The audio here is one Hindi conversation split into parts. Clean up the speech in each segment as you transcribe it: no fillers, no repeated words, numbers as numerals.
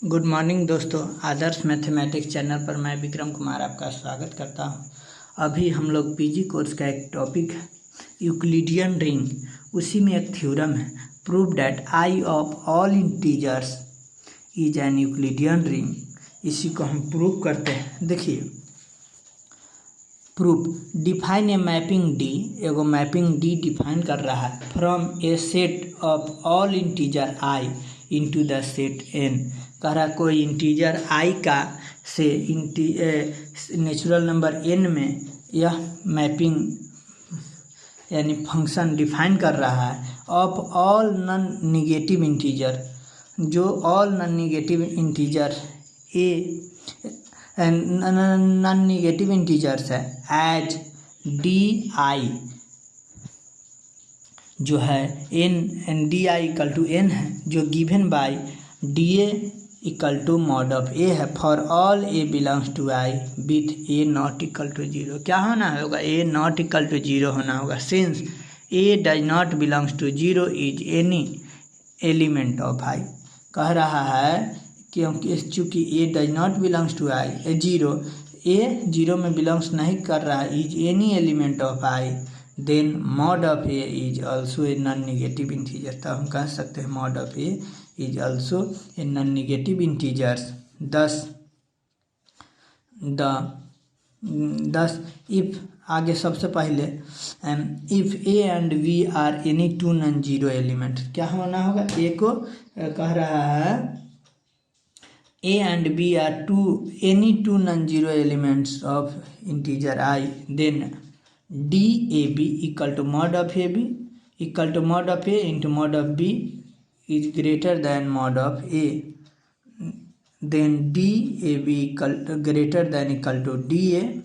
गुड मॉर्निंग दोस्तों, आदर्श मैथमेटिक्स चैनल पर मैं विक्रम कुमार आपका स्वागत करता हूं। अभी हम लोग पीजी कोर्स का एक टॉपिक है यूक्लिडियन रिंग, उसी में एक थ्योरम है prove that I of all integers is an Euclidean ring. इसी को हम प्रूव करते हैं। देखिए, proof define a mapping D, एगो मैपिंग डी डिफाइन कर रहा है from a set of all integer I into the set N. कह रहा कोई इंटीजर आई का से नेचुरल नंबर एन में यह मैपिंग यानी फंक्शन डिफाइन कर रहा है of all non negative integer, जो all non negative integer non negative integers है एज डी आई जो है N D I equal to N है, जो given by D A equal to mod of A है for all A belongs to I with A not equal to zero. क्या होना होगा? A not equal to zero होना होगा। Since A does not belongs to zero is any element of I. कह रहा है क्योंकि चूँकि A does not belongs to I zero, A zero में बिलोंग्स नहीं कर रहा है, is any element of I, then mod of A is also a non negative integer. तो हम कह सकते हैं mod of A is also a non negative integers. Thus if आगे सबसे पहले if A and we are any two non zero element, क्या होना होगा? ए को कह रहा है A and B are any two non zero elements of integer I, then D A B equal to mod of A B equal to mod of A into mod of B is greater than mod of A, then D A B greater than equal to D A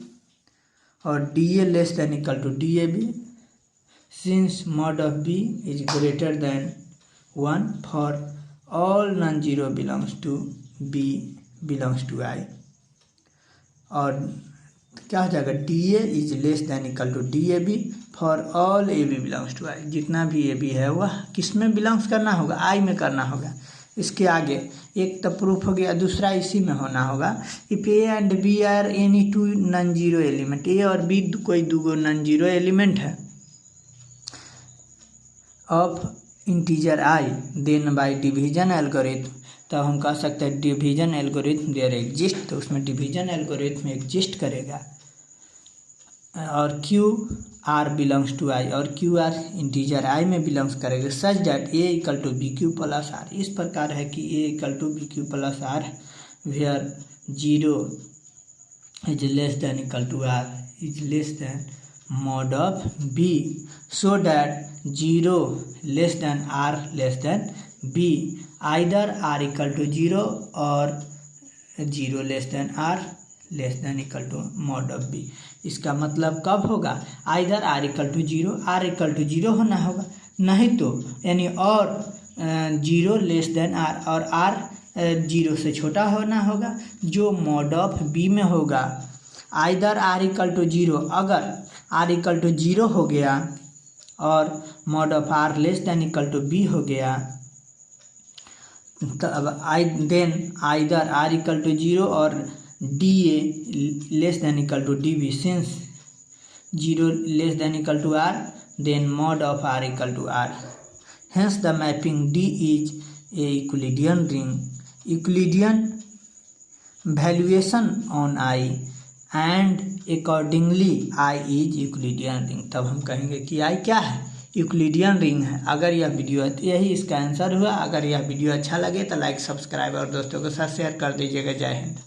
और D A less than equal to D A B, since mod of B is greater then 1 for all non zero belongs to B belongs to I. और क्या हो जाएगा? D A is less than equal to D A B for all A B belongs to I. जितना भी ए बी है वह किस में बिलोंग्स करना होगा? आई में करना होगा। इसके आगे एक तो प्रूफ हो गया, दूसरा इसी में होना होगा if A and B are any two non zero element, A और बी कोई दूगो नॉन जीरो एलिमेंट है of integer I, then by division algorithm. तो हम कह सकते हैं डिवीजन एल्गोरिथम देयर एग्जिस्ट, तो उसमें डिवीजन एल्गोरिथम एग्जिस्ट करेगा। और Q R belongs to I, और क्यू आर इंटीजर आई में बिलोंग्स करेगा such that A equal to B Q plus R. इस प्रकार है कि A equal to B Q plus R where zero is less than equal to R is less than mod of B, so that zero less than R less than B, either R equal to zero और zero less than R less than equal to mod of B. इसका मतलब कब होगा? Either R equal to zero, R equal to zero होना होगा, नहीं तो यानी और जीरो लेस दैन आर और आर जीरो से छोटा होना होगा, जो मॉड ऑफ बी में होगा। Either R equal to zero, अगर आर इक्वल टू जीरो हो गया और mod of R less than equal to B हो गया, तब then either R equal to zero और D A less than equal to D B, since zero less than equal to R, then mod of R equal to R. Hence the mapping D is a Euclidean ring. Euclidean valuation on I and accordingly I is Euclidean ring. तब हम कहेंगे कि आई क्या है? यूक्लिडियन रिंग है। अगर यह वीडियो यही इसका आंसर हुआ। अगर यह वीडियो अच्छा लगे तो लाइक सब्सक्राइब और दोस्तों के साथ शेयर कर दीजिएगा। जय हिंद।